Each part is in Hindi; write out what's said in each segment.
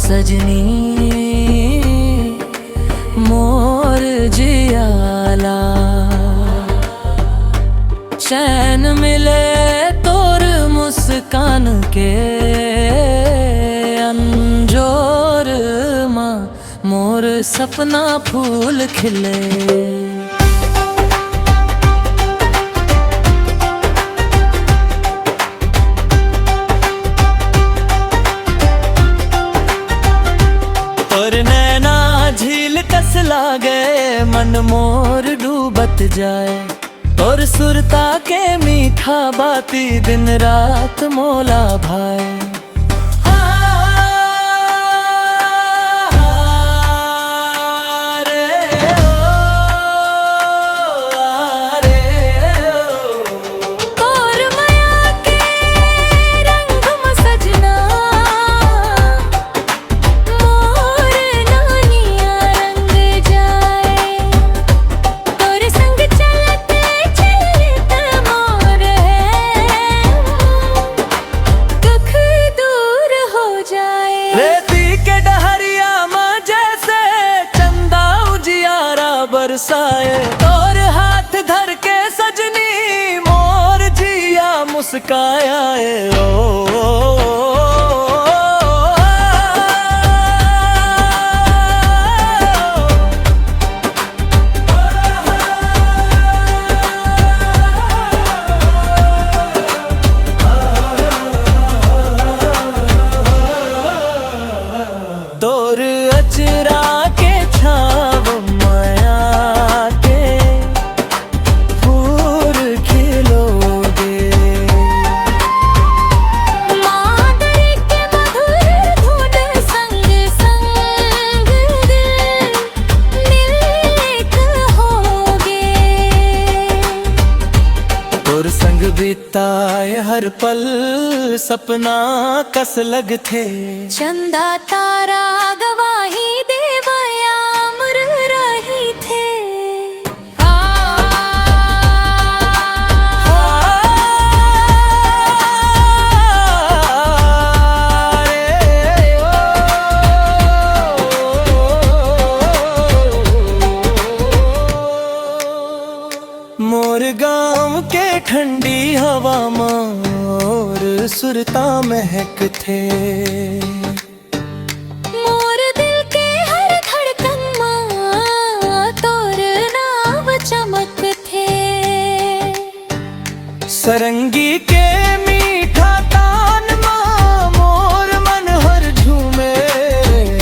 सजनी मोर जियाला। चैन मिले तोर मुस्कान के अंजोर माँ मोर सपना फूल खिले। झील कस लागे मन मोर डूबत जाए, और सुरता के मीठा बाती दिन रात मोला भाए। बरसाए और हाथ धर के सजनी मोर जिया मुस्काया तोर अचरा के छाव संग बिताए हर पल सपना कस लग थे। चंदा तारा गवाही देवया अमर रही थे। मोर गाँव के ठंडी हवा मोर सुरता महक थे। मोर दिल के हर धड़कन माँ तोर नाम चमक थे। सरंगी के मीठा तान माँ मोर मन हर झूमे।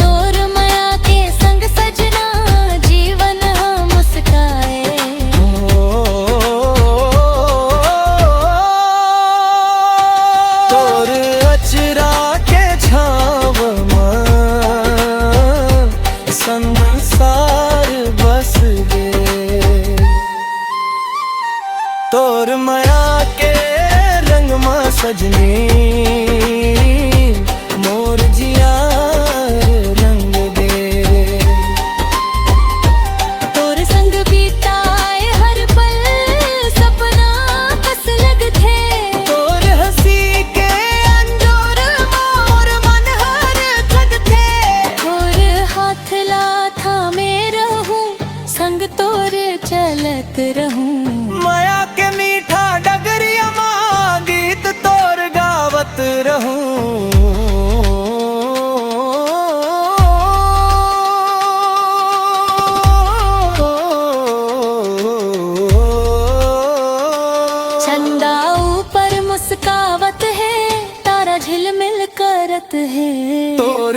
तोर माया के संग सजना जीवन हम मुस्काए। संसार बस गे तोर माया के रंग में सजनी मोर जिया रंग दे। तोर संग बिताए हर पल सपना कस लग थे। तोर हंसी के अंजोर मोर मन हर थक थे। तोर हाथ ला था मैं रहूं संग तोर चलत रहूं। माया के मीठा डगरिया माँ गीत तोर गावत रहूं। चंदा ऊपर मुस्कावत है तारा झिलमिल करत है। तोर